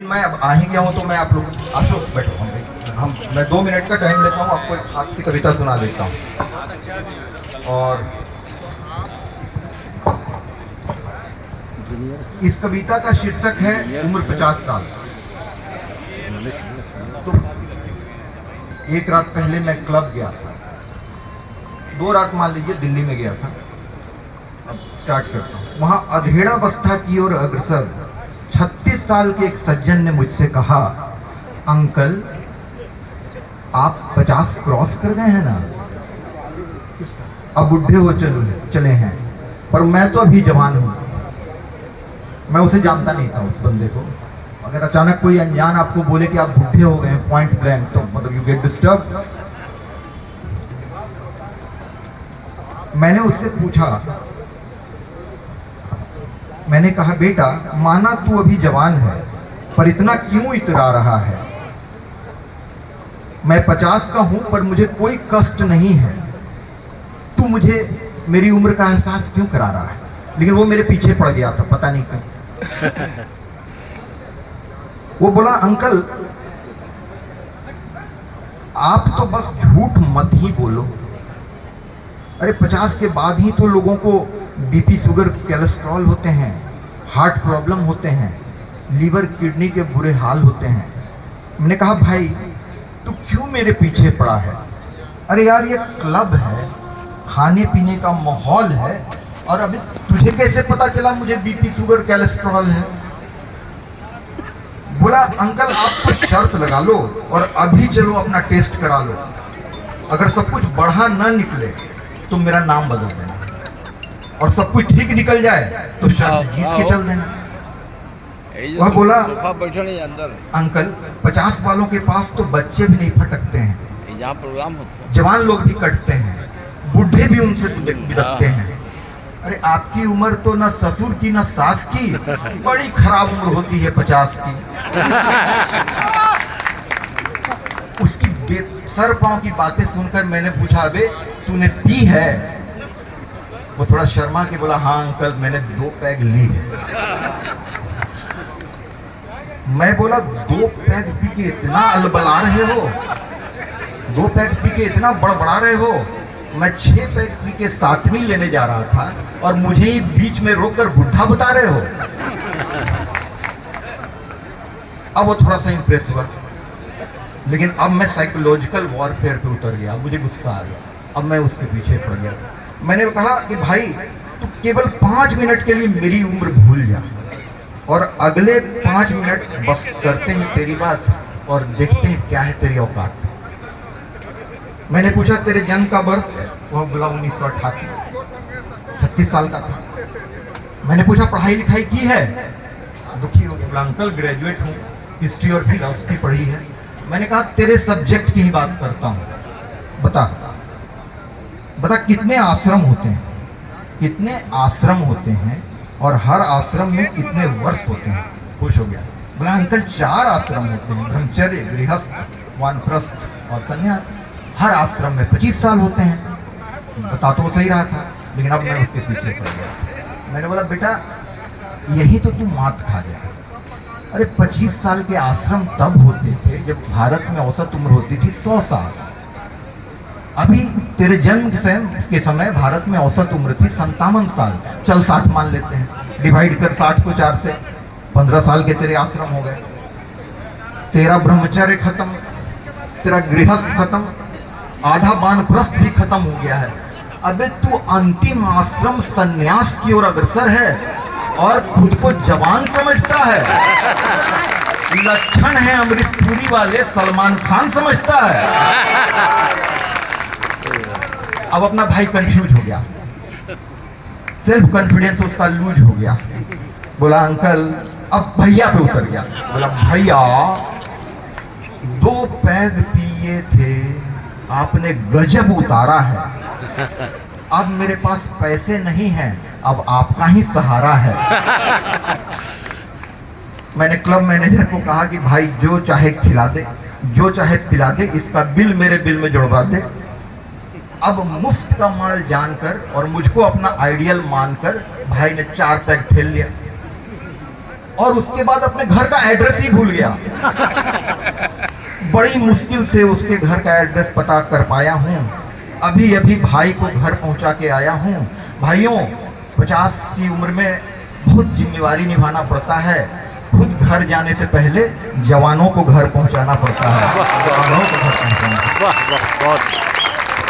मैं अब आ ही गया हूँ तो मैं आप लोग बैठो मैं 2 मिनट का टाइम लेता हूँ, आपको एक हास्य कविता सुना देता हूँ। और इस कविता का शीर्षक है उम्र 50 साल। तो एक रात पहले मैं क्लब गया था, 2 रात मान लीजिए दिल्ली में गया था। अब स्टार्ट करता हूँ। वहाँ अधेड़ा बस्ता की ओर अग्रसर 36 साल के एक सज्जन ने मुझसे कहा, अंकल आप 50 क्रॉस कर गए हैं ना, अब बुढ़े हो चले हैं, पर मैं तो अभी जवान हूँ। मैं उसे जानता नहीं था, उस बंदे को। अगर अचानक कोई अनजान आपको बोले कि आप बुढ़े हो गए हैं पॉइंट ब्लैंक, तो मतलब यू गेट डिस्टर्ब। मैंने उससे पूछा, मैंने कहा, बेटा माना तू अभी जवान है, पर इतना क्यों इतरा रहा है? मैं 50 का हूं पर मुझे कोई कष्ट नहीं है। तू मुझे मेरी उम्र का एहसास क्यों करा रहा है? लेकिन वो मेरे पीछे पड़ गया था, पता नहीं क्यों। वो बोला, अंकल आप तो बस झूठ मत ही बोलो। अरे 50 के बाद ही तो लोगों को बीपी, शुगर, कोलेस्ट्रॉल होते हैं, हार्ट प्रॉब्लम होते हैं, लीवर, किडनी के बुरे हाल होते हैं। मैंने कहा, भाई तू क्यों मेरे पीछे पड़ा है? अरे यार ये क्लब है, खाने पीने का माहौल है, और अभी तुझे कैसे पता चला मुझे बीपी, शुगर, कोलेस्ट्रॉल है? बोला, अंकल आप तो शर्त लगा लो और अभी चलो अपना टेस्ट करा लो। अगर सब कुछ बढ़ा ना निकले तो मेरा नाम बदल देना, और सब कुछ ठीक निकल जाए तो शर्त जीत के चल देना। वह बोला, अंकल 50 वालों के पास तो बच्चे भी नहीं फटकते हैं, यहाँ प्रोग्राम होता है, जवान लोग भी कटते हैं, बूढ़े भी उनसे बिदकते हैं। अरे आपकी उम्र तो न ससुर की न सास की, बड़ी खराब उम्र होती है 50 की। उसकी सर पांव की बातें सुनकर मैंने पूछा, अबे तूने पी है? वो थोड़ा शर्मा के बोला, हाँ अंकल मैंने 2 पैग ली है। मैं बोला, 2 पैग पी के इतना अलबला रहे हो, 2 पैग पी के इतना बड़बड़ा रहे हो? मैं 6 पैग पी के 7वीं लेने जा रहा था और मुझे ही बीच में रोककर बुढ़ा बता रहे हो। अब वो थोड़ा सा इंप्रेस हुआ, लेकिन अब मैं साइकोलॉजिकल वॉरफेयर पे उतर गया। मुझे गुस्सा आ गया, अब मैं उसके पीछे पड़ गया। मैंने कहा कि भाई तू केवल 5 मिनट के लिए मेरी उम्र भूल जा, और अगले 5 मिनट बस करते हैं तेरी बात और देखते हैं क्या है तेरी औकात। मैंने पूछा, तेरे जन्म का वर्ष? वह बोला 1988। 36 साल का था। मैंने पूछा, पढ़ाई लिखाई की है? दुखी हो गया, बोला अंकल ग्रेजुएट हूँ, हिस्ट्री और फिलॉसफी पढ़ी है। मैंने कहा, तेरे सब्जेक्ट की ही बात करता हूँ, बता कितने आश्रम होते हैं? कितने आश्रम होते हैं और हर आश्रम में कितने वर्ष होते हैं? खुश हो गया, बोला अंकल 4 आश्रम होते हैं, ब्रह्मचर्य, गृहस्थ, वानप्रस्थ और संन्यास। हर आश्रम में 25 साल होते हैं। बता तो वो सही रहा था, लेकिन अब मैं उसके पीछे पड़ गया। मैंने बोला, बेटा यही तो तू मात खा गया। अरे 25 साल के आश्रम तब होते थे जब भारत में औसत उम्र होती थी 100 साल। अभी तेरे जन्म के समय भारत में औसत उम्र थी 57 साल। चल 60 मान लेते हैं, डिवाइड कर 60 को 4 से, 15 साल के तेरे आश्रम हो गए। तेरा ब्रह्मचर्य खत्म, तेरा गृहस्थ खत्म, आधा वानप्रस्थ भी खत्म हो गया है। अबे तू अंतिम आश्रम संन्यास की ओर अग्रसर है और खुद को जवान समझता है। लक्षण है अमरीश पुरी वाले सलमान खान समझता है। अब अपना भाई कंफ्यूज हो गया, सेल्फ कॉन्फिडेंस उसका लूज हो गया। बोला अंकल, अब भैया पे उतर गया। बोला, भैया 2 पैग पिए थे, आपने गजब उतारा है। अब मेरे पास पैसे नहीं हैं, अब आपका ही सहारा है। मैंने क्लब मैनेजर को कहा कि भाई जो चाहे खिला दे, जो चाहे पिला दे, इसका बिल मेरे बिल में जुड़वा दे। अब मुफ्त का माल जानकर और मुझको अपना आइडियल मानकर भाई ने 4 पैग ठेल लिया। और उसके बाद अपने घर का एड्रेस ही भूल गया। बड़ी मुश्किल से उसके घर का एड्रेस पता कर पाया हूँ। अभी अभी भाई को घर पहुँचा के आया हूँ। भाइयों, 50 की उम्र में बहुत जिम्मेवारी निभाना पड़ता है। खुद घर जाने से पहले जवानों को घर पहुँचाना पड़ता है। जवानों को घर पहुँचाना।